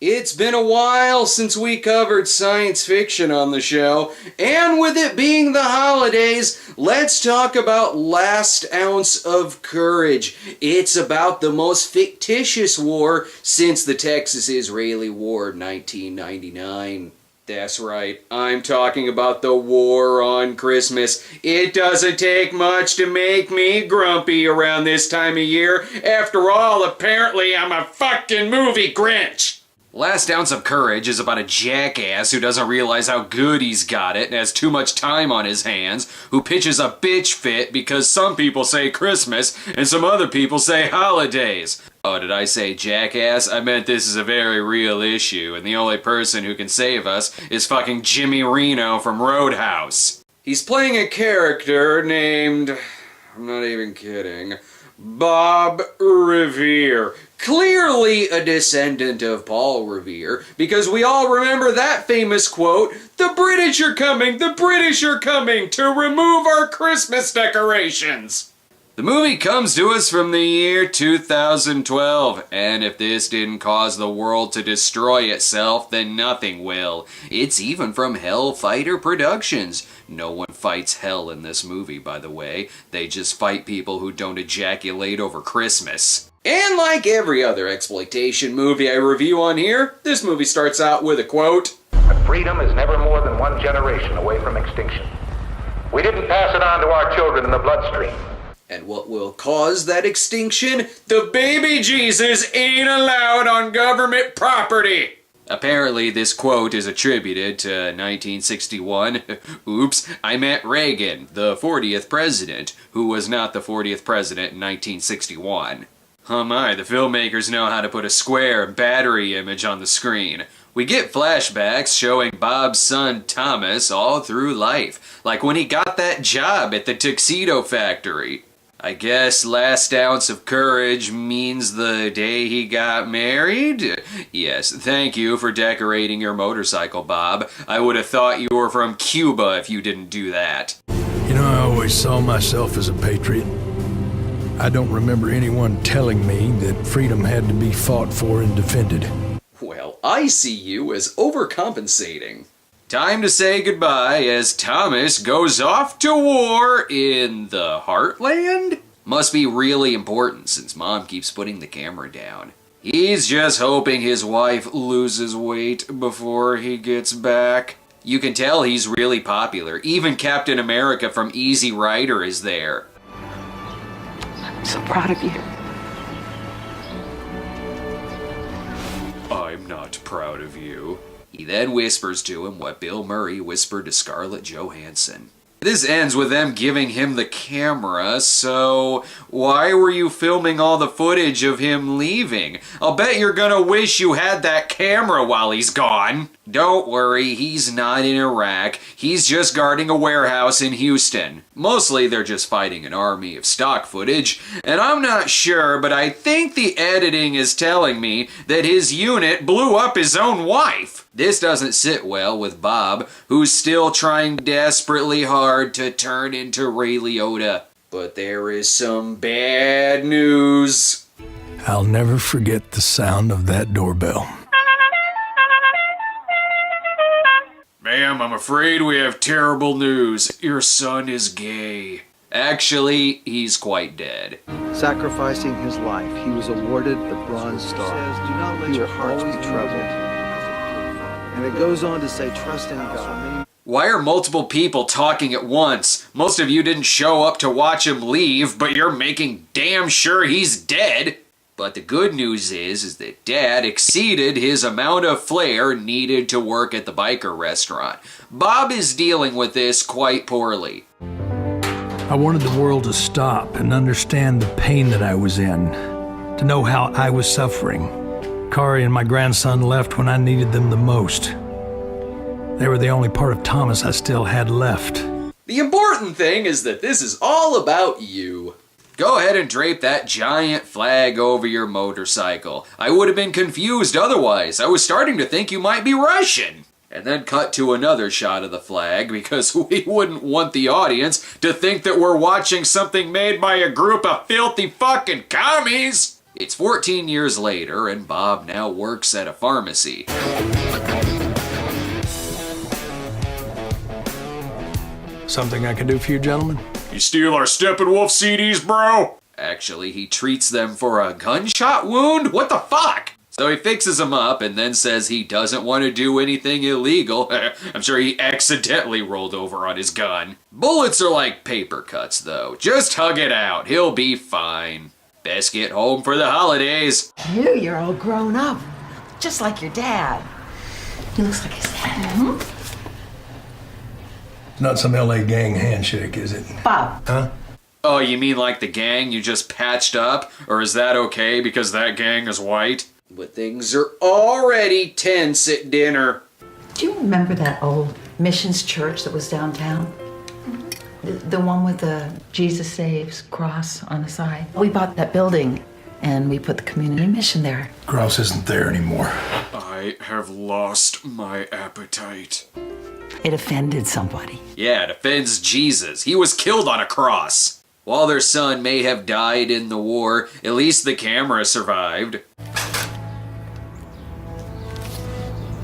It's been a while since we covered science fiction on the show, and with it being the holidays, let's talk about Last Ounce of Courage. It's about the most fictitious war since the Texas-Israeli War of 1999. That's right, I'm talking about the War on Christmas. It doesn't take much to make me grumpy around this time of year. After all, apparently I'm a fucking movie Grinch. Last Ounce of Courage is about a jackass who doesn't realize how good he's got it and has too much time on his hands, who pitches a bitch fit because some people say Christmas and some other people say holidays. Oh, did I say jackass? I meant this is a very real issue, and the only person who can save us is fucking Jimmy Reno from Roadhouse. He's playing a character named... I'm not even kidding... Bob Revere. Clearly a descendant of Paul Revere, because we all remember that famous quote, "The British are coming to remove our Christmas decorations." The movie comes to us from the year 2012, and if this didn't cause the world to destroy itself, then nothing will. It's even from Hellfighter Productions. No one fights hell in this movie, by the way. They just fight people who don't ejaculate over Christmas. And like every other exploitation movie I review on here, this movie starts out with a quote. Freedom is never more than one generation away from extinction. We didn't pass it on to our children in the bloodstream. And what will cause that extinction? The baby Jesus ain't allowed on government property! Apparently this quote is attributed to 1961. Oops, I meant Reagan, the 40th president, who was not the 40th president in 1961. Oh my, the filmmakers know how to put a square battery image on the screen. We get flashbacks showing Bob's son Thomas all through life, like when he got that job at the tuxedo factory. I guess Last Ounce of Courage means the day he got married? Yes, thank you for decorating your motorcycle, Bob. I would have thought you were from Cuba if you didn't do that. You know, I always saw myself as a patriot. I don't remember anyone telling me that freedom had to be fought for and defended. Well, I see you as overcompensating. Time to say goodbye as Thomas goes off to war in the Heartland? Must be really important since Mom keeps putting the camera down. He's just hoping his wife loses weight before he gets back. You can tell he's really popular. Even Captain America from Easy Rider is there. I'm so proud of you. I'm not proud of you. He then whispers to him what Bill Murray whispered to Scarlett Johansson. This ends with them giving him the camera, so why were you filming all the footage of him leaving? I'll bet you're gonna wish you had that camera while he's gone. Don't worry, he's not in Iraq. He's just guarding a warehouse in Houston. Mostly they're just fighting an army of stock footage, and I'm not sure, but I think the editing is telling me that his unit blew up his own wife. This doesn't sit well with Bob, who's still trying desperately hard to turn into Ray Liotta. But there is some bad news. I'll never forget the sound of that doorbell. Ma'am, I'm afraid we have terrible news. Your son is gay. Actually, he's quite dead. Sacrificing his life, he was awarded the Bronze Star. Says, do not let your hearts be troubled. And it goes on to say, trust in God. Why are multiple people talking at once? Most of you didn't show up to watch him leave, but you're making damn sure he's dead. But the good news is that Dad exceeded his amount of flair needed to work at the biker restaurant. Bob is dealing with this quite poorly. I wanted the world to stop and understand the pain that I was in, to know how I was suffering. Kari and my grandson left when I needed them the most. They were the only part of Thomas I still had left. The important thing is that this is all about you. Go ahead and drape that giant flag over your motorcycle. I would have been confused otherwise. I was starting to think you might be Russian. And then cut to another shot of the flag because we wouldn't want the audience to think that we're watching something made by a group of filthy fucking commies. It's 14 years later, and Bob now works at a pharmacy. Something I can do for you, gentlemen? You steal our Steppenwolf CDs, bro? Actually, he treats them for a gunshot wound? What the fuck? So he fixes them up and then says he doesn't want to do anything illegal. I'm sure he accidentally rolled over on his gun. Bullets are like paper cuts, though. Just hug it out. He'll be fine. Best get home for the holidays. You're all grown up. Just like your dad. He looks like his dad. It's not some LA gang handshake, is it? Bob. Huh? Oh, you mean like the gang you just patched up? Or is that okay because that gang is white? But things are already tense at dinner. Do you remember that old missions church that was downtown? The one with the Jesus Saves cross on the side? We bought that building and we put the community mission there. Cross isn't there anymore. I have lost my appetite. It offended somebody. Yeah, it offends Jesus. He was killed on a cross. While their son may have died in the war, at least the camera survived.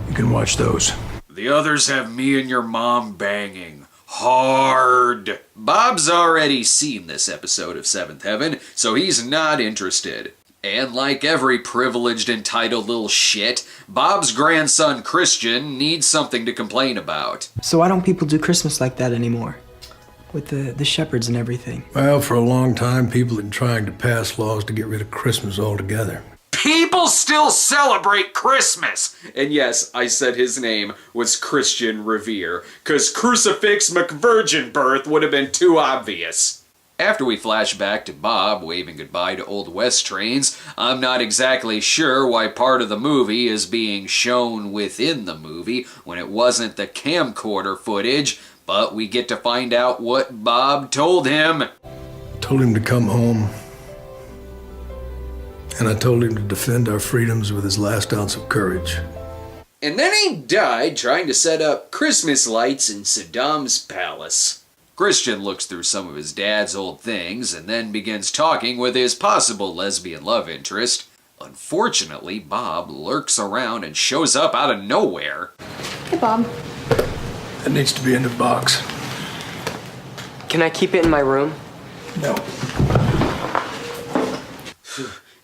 You can watch those. The others have me and your mom banging. Hard. Bob's already seen this episode of Seventh Heaven, so he's not interested. And like every privileged, entitled little shit, Bob's grandson Christian needs something to complain about. So why don't people do Christmas like that anymore? With the shepherds and everything. Well, for a long time, people have been trying to pass laws to get rid of Christmas altogether. People still celebrate Christmas! And yes, I said his name was Christian Revere, cause Crucifix McVirgin Birth would have been too obvious. After we flash back to Bob waving goodbye to Old West trains, I'm not exactly sure why part of the movie is being shown within the movie when it wasn't the camcorder footage, but we get to find out what Bob told him. Told him to come home. And I told him to defend our freedoms with his last ounce of courage. And then he died trying to set up Christmas lights in Saddam's palace. Christian looks through some of his dad's old things and then begins talking with his possible lesbian love interest. Unfortunately, Bob lurks around and shows up out of nowhere. Hey, Bob. That needs to be in the box. Can I keep it in my room? No.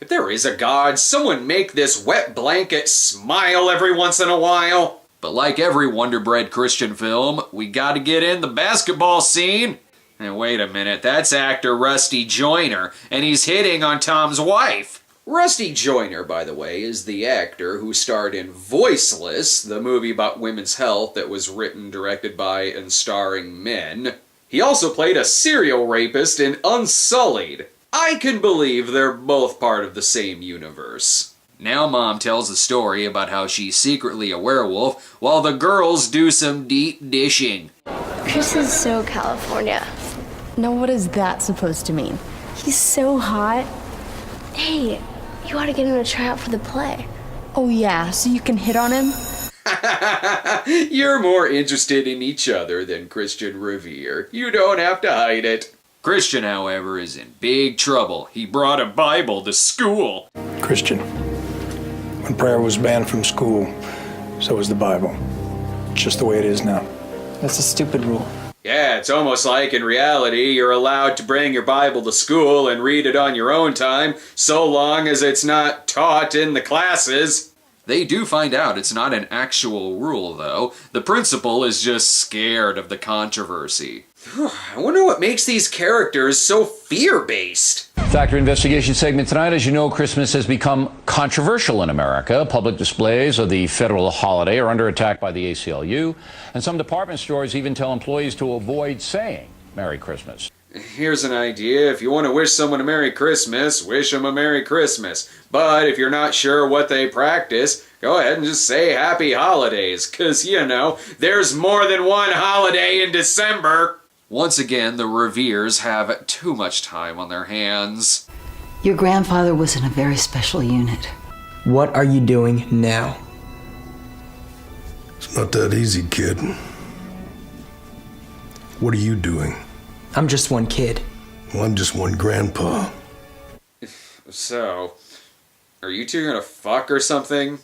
If there is a God, someone make this wet blanket smile every once in a while. But like every Wonder Bread Christian film, we gotta get in the basketball scene. And wait a minute, that's actor Rusty Joyner, and he's hitting on Tom's wife. Rusty Joyner, by the way, is the actor who starred in Voiceless, the movie about women's health that was written, directed by, and starring men. He also played a serial rapist in Unsullied. I can believe they're both part of the same universe. Now Mom tells a story about how she's secretly a werewolf while the girls do some deep dishing. Chris is so California. Now, what is that supposed to mean? He's so hot. Hey, you ought to get him to try out for the play. Oh, yeah, so you can hit on him? You're more interested in each other than Christian Revere. You don't have to hide it. Christian, however, is in big trouble. He brought a Bible to school. Christian, when prayer was banned from school, so was the Bible. It's just the way it is now. That's a stupid rule. Yeah, it's almost like in reality you're allowed to bring your Bible to school and read it on your own time, so long as it's not taught in the classes. They do find out it's not an actual rule, though. The principal is just scared of the controversy. I wonder what makes these characters so fear-based. Factor investigation segment tonight. As you know, Christmas has become controversial in America. Public displays of the federal holiday are under attack by the ACLU, and some department stores even tell employees to avoid saying Merry Christmas. Here's an idea. If you want to wish someone a Merry Christmas, wish them a Merry Christmas. But if you're not sure what they practice, go ahead and just say Happy Holidays, 'cause, you know, there's more than one holiday in December. Once again, the Reveres have too much time on their hands. Your grandfather was in a very special unit. What are you doing now? It's not that easy, kid. What are you doing? I'm just one kid. Well, I'm just one grandpa. So, Are you two gonna fuck or something?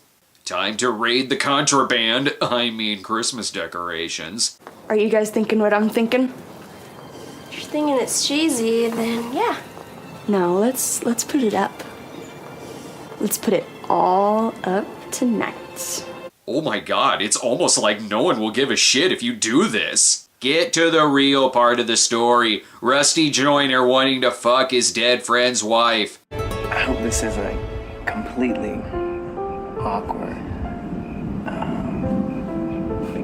Time to raid the contraband, I mean Christmas decorations. Are you guys thinking what I'm thinking? If you're thinking it's cheesy, then yeah. No, let's put it up. Let's put it all up tonight. Oh my god, it's almost like no one will give a shit if you do this. Get to the real part of the story. Rusty Joyner wanting to fuck his dead friend's wife. I hope this isn't completely awkward.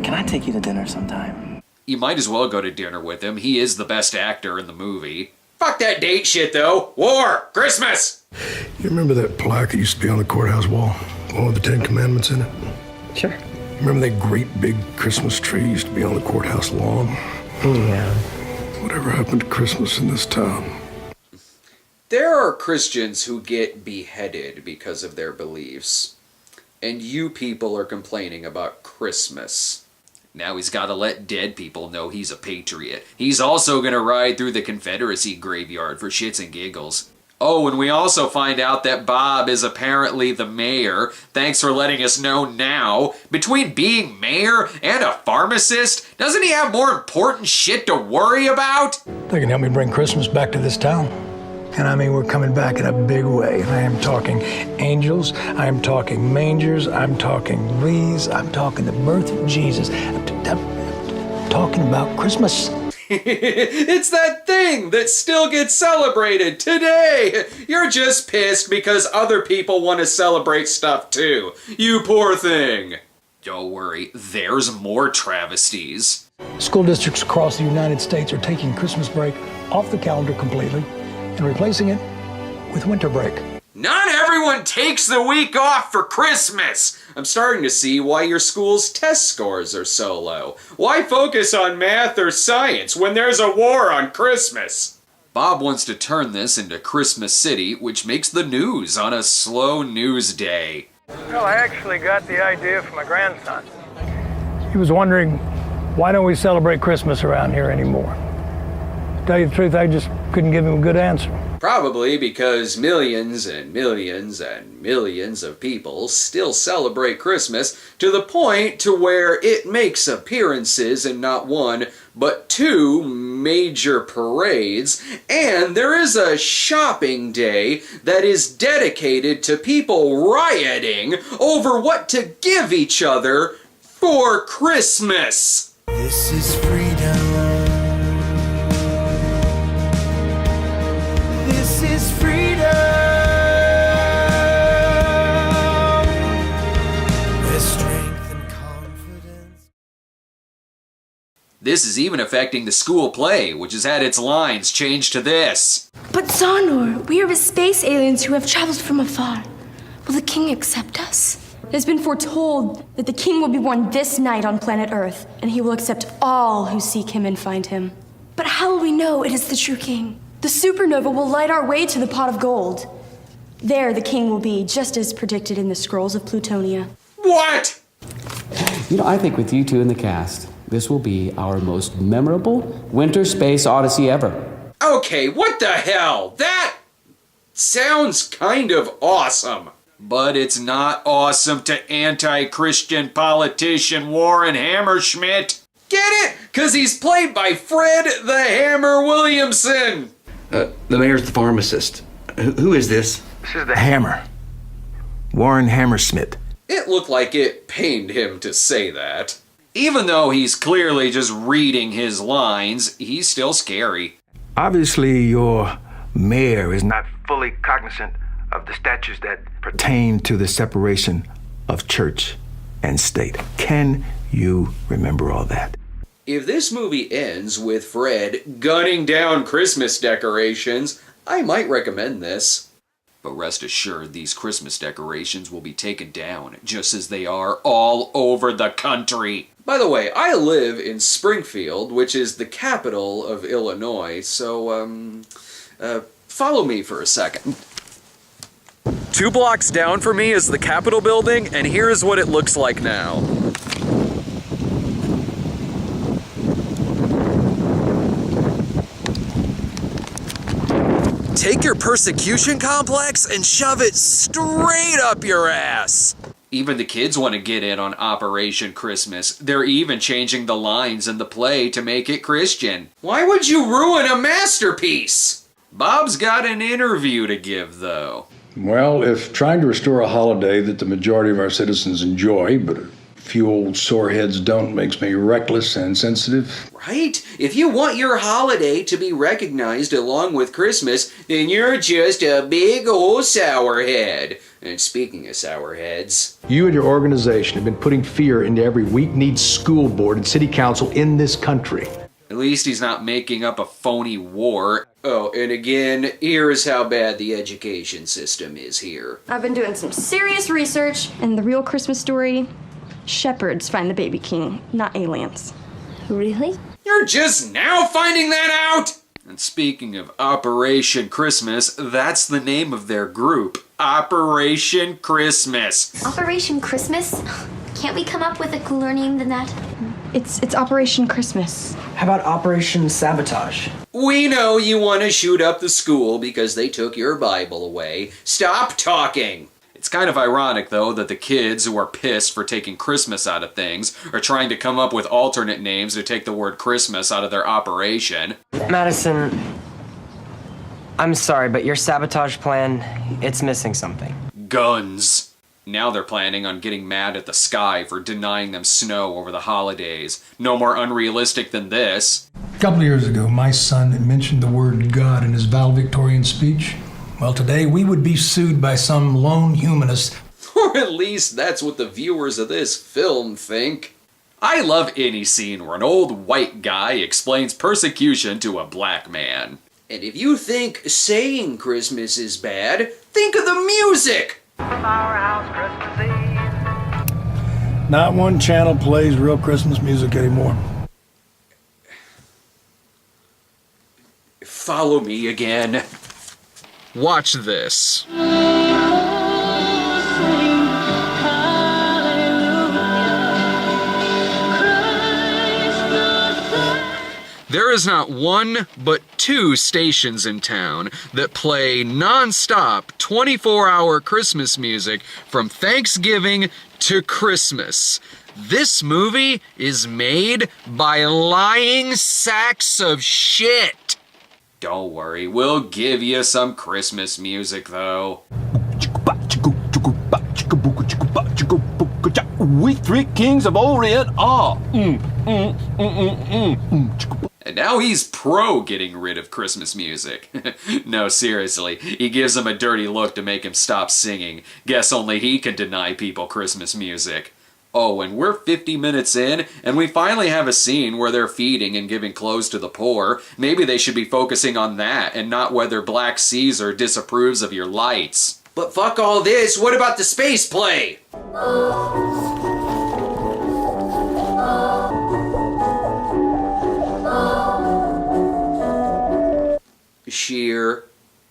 Can I take you to dinner sometime? You might as well go to dinner with him. He is the best actor in the movie. Fuck that date shit, though. War! Christmas! You remember that plaque that used to be on the courthouse wall? The one with the Ten Commandments in it? Sure. Remember that great big Christmas tree used to be on the courthouse lawn? Yeah. Whatever happened to Christmas in this town? There are Christians who get beheaded because of their beliefs. And you people are complaining about Christmas. Now he's gotta let dead people know he's a patriot. He's also gonna ride through the Confederacy graveyard for shits and giggles. Oh, and we also find out that Bob is apparently the mayor. Thanks for letting us know now. Between being mayor and a pharmacist, doesn't he have more important shit to worry about? They can help me bring Christmas back to this town. And I mean, we're coming back in a big way. I am talking angels, I am talking mangers, I'm talking wreaths, I'm talking the birth of Jesus. I'm talking about Christmas. It's that thing that still gets celebrated today. You're just pissed because other people want to celebrate stuff too. You poor thing. Don't worry, there's more travesties. School districts across the United States are taking Christmas break off the calendar completely and replacing it with winter break. Not everyone takes the week off for Christmas! I'm starting to see why your school's test scores are so low. Why focus on math or science when there's a war on Christmas? Bob wants to turn this into Christmas City, which makes the news on a slow news day. Well, I actually got the idea from my grandson. He was wondering, why don't we celebrate Christmas around here anymore? To tell you the truth, I just couldn't give him a good answer. Probably because millions and millions and millions of people still celebrate Christmas to the point to where it makes appearances in not one, but two major parades, and there is a shopping day that is dedicated to people rioting over what to give each other for Christmas. This is freedom. This is freedom. There's strength and confidence. This is even affecting the school play, which has had its lines changed to this. But Zonor, we are the space aliens who have traveled from afar. Will the king accept us? It has been foretold that the king will be born this night on planet Earth, and he will accept all who seek him and find him. But how will we know it is the true king? The supernova will light our way to the pot of gold. There the king will be, just as predicted in the scrolls of Plutonia. What? You know, I think with you two in the cast, this will be our most memorable winter space odyssey ever. Okay, what the hell? That sounds kind of awesome. But it's not awesome to anti-Christian politician Warren Hammerschmidt. Get it? 'Cause he's played by Fred the Hammer Williamson. The mayor's the pharmacist. Who is this? This is the Hammer. Warren Hammersmith. It looked like it pained him to say that. Even though he's clearly just reading his lines, he's still scary. Obviously, your mayor is not fully cognizant of the statutes that pertain to the separation of church and state. Can you remember all that? If this movie ends with Fred gunning down Christmas decorations, I might recommend this. But rest assured, these Christmas decorations will be taken down, just as they are all over the country. By the way, I live in Springfield, which is the capital of Illinois, so, follow me for a second. 2 blocks down from me is the Capitol building, and here's what it looks like now. take your persecution complex and shove it straight up your ass. Even the kids want to get in on Operation Christmas. They're even changing the lines in the play to make it Christian. Why would you ruin a masterpiece? Bob's got an interview to give, though. Well, if trying to restore a holiday that the majority of our citizens enjoy, but a few old soreheads don't, makes me reckless and insensitive. Right? If you want your holiday to be recognized along with Christmas, then you're just a big old sourhead. And speaking of sourheads... You and your organization have been putting fear into every weak-kneed school board and city council in this country. At least he's not making up a phony war. Oh, and again, here's how bad the education system is here. I've been doing some serious research, and the real Christmas story, shepherds find the baby king, not aliens. Really? You're just now finding that out? And speaking of Operation Christmas, that's the name of their group. Operation Christmas. Operation Christmas? Can't we come up with a cooler name than that? It's Operation Christmas. How about Operation Sabotage? We know you want to shoot up the school because they took your Bible away. Stop talking! It's kind of ironic, though, that the kids who are pissed for taking Christmas out of things are trying to come up with alternate names to take the word Christmas out of their operation. Madison, I'm sorry, but your sabotage plan, it's missing something. Guns. Now they're planning on getting mad at the sky for denying them snow over the holidays. No more unrealistic than this. A couple of years ago, my son mentioned the word God in his valedictorian speech. Well, today we would be sued by some lone humanist. Or at least that's what the viewers of this film think. I love any scene where an old white guy explains persecution to a black man. And if you think saying Christmas is bad, think of the music! From our house Christmas Eve. Not one channel plays real Christmas music anymore. Follow me again. Watch this. There is not one, but two stations in town that play non-stop 24-hour Christmas music from Thanksgiving to Christmas. This movie is made by lying sacks of shit. Don't worry, we'll give you some Christmas music, though. We three kings of Orient are. And now he's pro getting rid of Christmas music. No, seriously, he gives him a dirty look to make him stop singing. Guess only he can deny people Christmas music. Oh, and we're 50 minutes in, and we finally have a scene where they're feeding and giving clothes to the poor. Maybe they should be focusing on that, and not whether Black Caesar disapproves of your lights. But fuck all this, what about the space play? Sheer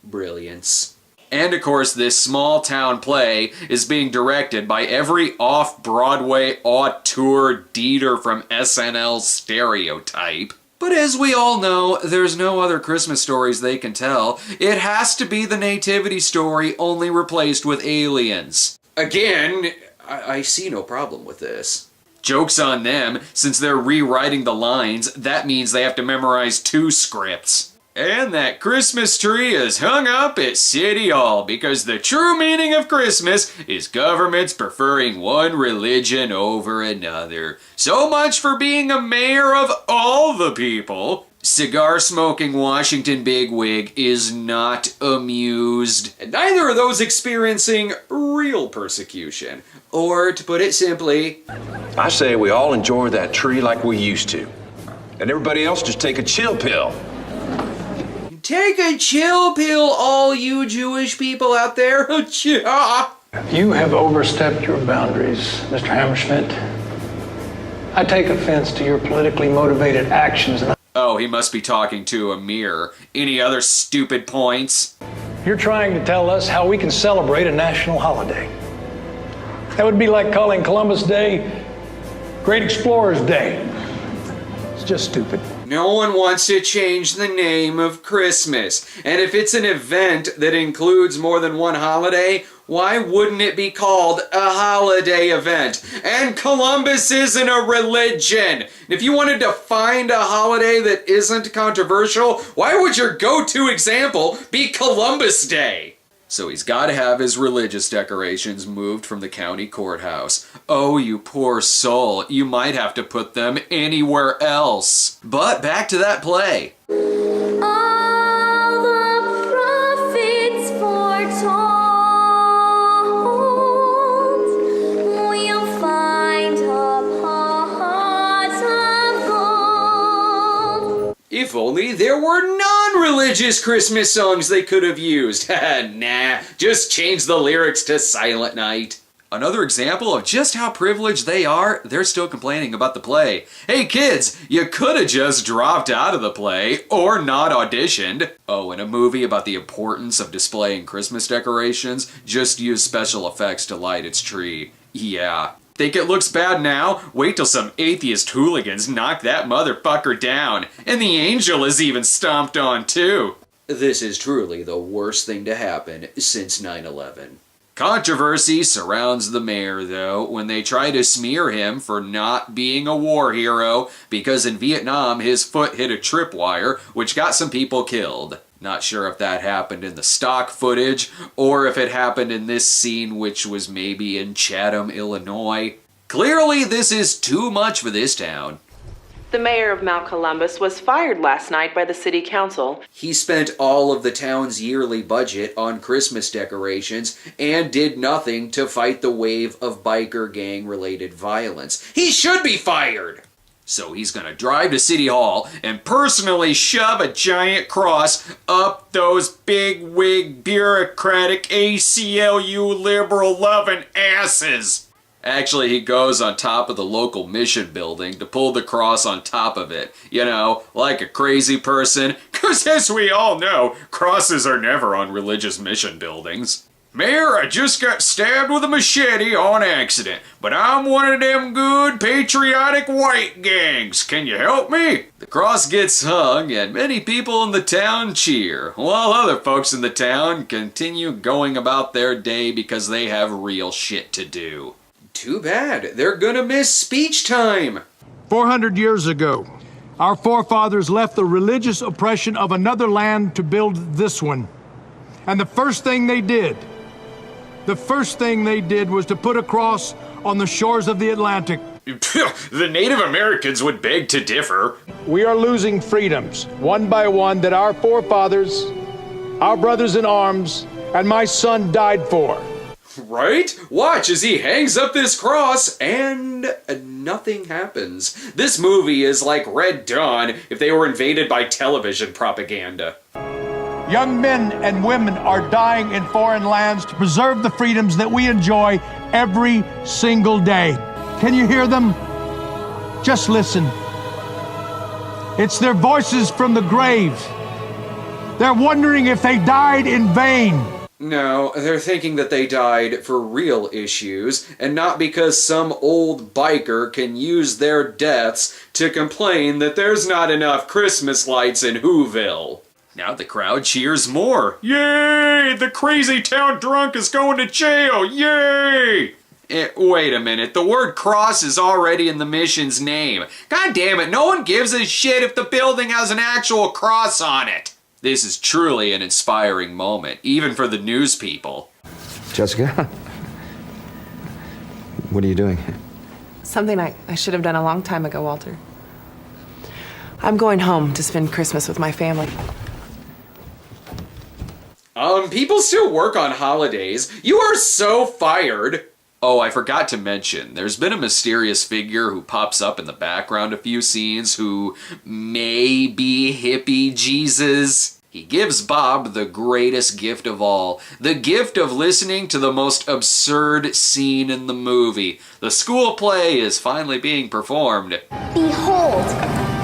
brilliance. And of course, this small town play is being directed by every off-Broadway auteur Dieter from SNL stereotype. But as we all know, there's no other Christmas stories they can tell. It has to be the nativity story, only replaced with aliens. Again, I see no problem with this. Joke's on them, since they're rewriting the lines, that means they have to memorize 2 scripts. And that Christmas tree is hung up at City Hall because the true meaning of Christmas is governments preferring one religion over another. So much for being a mayor of all the people. Cigar-smoking Washington bigwig is not amused. And neither are those experiencing real persecution. Or, to put it simply, I say we all enjoy that tree like we used to. And everybody else just take a chill pill. take a chill pill, all you Jewish people out there. You have overstepped your boundaries, Mr. Hammerschmidt. I take offense to your politically motivated actions. Oh, he must be talking to a mirror. Any other stupid points? You're trying to tell us how we can celebrate a national holiday. That would be like calling Columbus Day Great Explorers Day. It's just stupid. No one wants to change the name of Christmas. And if it's an event that includes more than one holiday, why wouldn't it be called a holiday event? And Columbus isn't a religion. If you wanted to find a holiday that isn't controversial, why would your go-to example be Columbus Day? So he's got to have his religious decorations moved from the county courthouse. Oh, you poor soul. You might have to put them anywhere else. But back to that play. All the prophets foretold, we'll find a pot of gold. If only there were non-religious Christmas songs they could have used. Nah, just change the lyrics to Silent Night. Another example of just how privileged they are, they're still complaining about the play. Hey kids, you could have just dropped out of the play or not auditioned. Oh, in a movie about the importance of displaying Christmas decorations, just use special effects to light its tree. Yeah. Think it looks bad now? Wait till some atheist hooligans knock that motherfucker down. And the angel is even stomped on too. This is truly the worst thing to happen since 9/11. Controversy surrounds the mayor, though, when they try to smear him for not being a war hero because in Vietnam his foot hit a tripwire, which got some people killed. Not sure if that happened in the stock footage or if it happened in this scene, which was maybe in Chatham, Illinois. Clearly, this is too much for this town. The mayor of Mount Columbus was fired last night by the city council. He spent all of the town's yearly budget on Christmas decorations and did nothing to fight the wave of biker gang-related violence. He should be fired! So he's gonna drive to City Hall and personally shove a giant cross up those big-wig, bureaucratic, ACLU liberal-loving asses. Actually, he goes on top of the local mission building to pull the cross on top of it. You know, like a crazy person. 'Cause as we all know, crosses are never on religious mission buildings. Mayor, I just got stabbed with a machete on accident, but I'm one of them good patriotic white gangs. Can you help me? The cross gets hung and many people in the town cheer, while other folks in the town continue going about their day because they have real shit to do. Too bad. They're gonna miss speech time. 400 years ago, our forefathers left the religious oppression of another land to build this one. And the first thing they did was to put a cross on the shores of the Atlantic. The Native Americans would beg to differ. We are losing freedoms, one by one, that our forefathers, our brothers in arms, and my son died for. Right? Watch as he hangs up this cross and nothing happens. This movie is like Red Dawn if they were invaded by television propaganda. Young men and women are dying in foreign lands to preserve the freedoms that we enjoy every single day. Can you hear them? Just listen. It's their voices from the grave. They're wondering if they died in vain. No, they're thinking that they died for real issues, and not because some old biker can use their deaths to complain that there's not enough Christmas lights in Whoville. Now the crowd cheers more. Yay! The crazy town drunk is going to jail! Yay! Wait a minute, the word cross is already in the mission's name. God damn it, no one gives a shit if the building has an actual cross on it. This is truly an inspiring moment, even for the news people. Jessica? What are you doing? Something I should have done a long time ago, Walter. I'm going home to spend Christmas with my family. People still work on holidays. You are so fired. Oh, I forgot to mention, there's been a mysterious figure who pops up in the background a few scenes who may be hippie Jesus. He gives Bob the greatest gift of all, the gift of listening to the most absurd scene in the movie. The school play is finally being performed. Behold,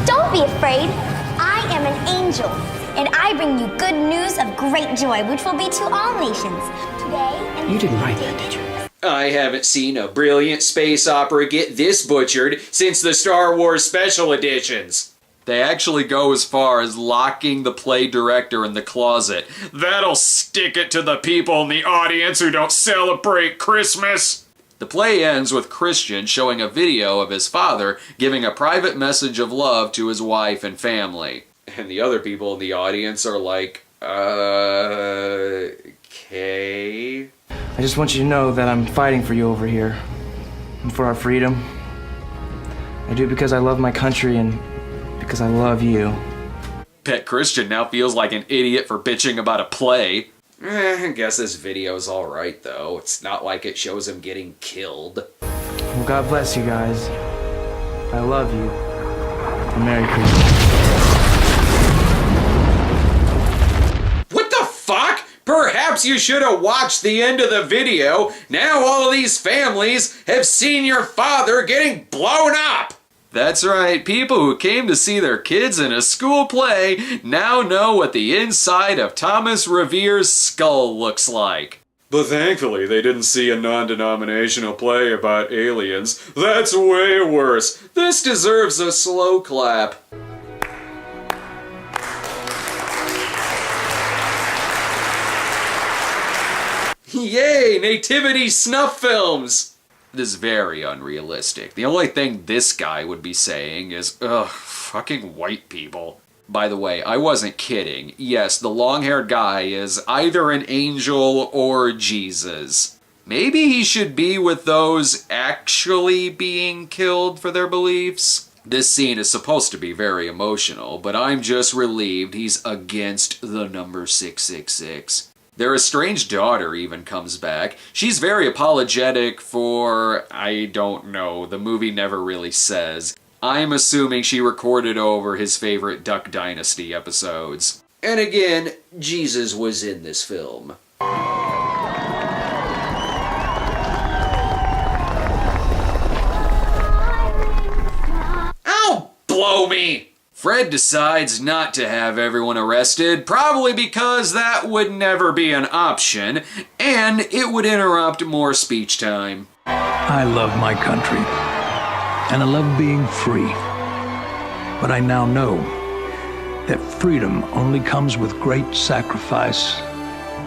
don't be afraid. I am an angel, and I bring you good news of great joy, which will be to all nations. Today and You didn't write that, did you? I haven't seen a brilliant space opera get this butchered since the Star Wars special editions. They actually go as far as locking the play director in the closet. That'll stick it to the people in the audience who don't celebrate Christmas. The play ends with Christian showing a video of his father giving a private message of love to his wife and family. And the other people in the audience are like, okay. I just want you to know that I'm fighting for you over here. And for our freedom. I do it because I love my country and because I love you. Pet Christian now feels like an idiot for bitching about a play. I guess this video's alright though. It's not like it shows him getting killed. Well, God bless you guys. I love you. And Merry Christmas. What the fuck? Perhaps you should have watched the end of the video. Now all of these families have seen your father getting blown up. That's right, people who came to see their kids in a school play now know what the inside of Thomas Revere's skull looks like. But thankfully they didn't see a non-denominational play about aliens. That's way worse. This deserves a slow clap. Yay, nativity snuff films! This is very unrealistic. The only thing this guy would be saying is, ugh, fucking white people. By the way, I wasn't kidding. Yes, the long-haired guy is either an angel or Jesus. Maybe he should be with those actually being killed for their beliefs. This scene is supposed to be very emotional, but I'm just relieved he's against the number 666. Their estranged daughter even comes back. She's very apologetic for, I don't know, the movie never really says. I'm assuming she recorded over his favorite Duck Dynasty episodes. And again, Jesus was in this film. Ow! Blow me! Fred decides not to have everyone arrested, probably because that would never be an option, and it would interrupt more speech time. I love my country, and I love being free. But I now know that freedom only comes with great sacrifice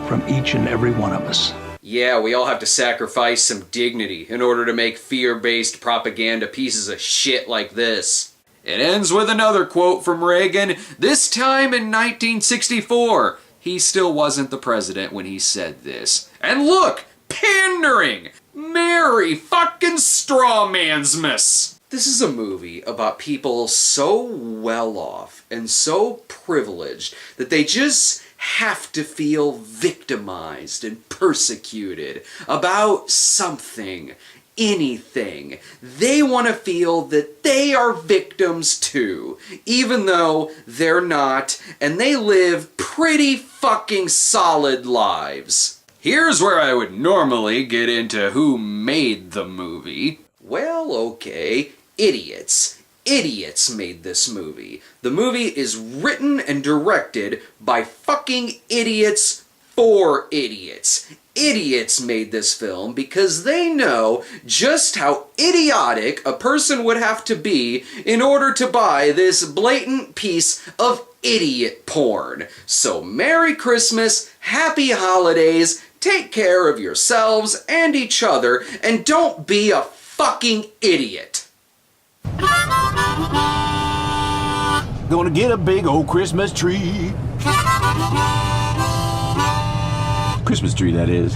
from each and every one of us. Yeah, we all have to sacrifice some dignity in order to make fear-based propaganda pieces of shit like this. It ends with another quote from Reagan, this time in 1964. He still wasn't the president when he said this. And look! Pandering! Merry fucking strawmansmas! This is a movie about people so well off and so privileged that they just have to feel victimized and persecuted about something. Anything. They want to feel that they are victims too, even though they're not, and they live pretty fucking solid lives. Here's where I would normally get into who made the movie. Well, okay, idiots. Idiots made this movie. The movie is written and directed by fucking idiots for idiots. Idiots made this film because they know just how idiotic a person would have to be in order to buy this blatant piece of idiot porn. So Merry Christmas, Happy Holidays, take care of yourselves and each other, and don't be a fucking idiot. Gonna get a big old Christmas tree. Christmas tree, that is.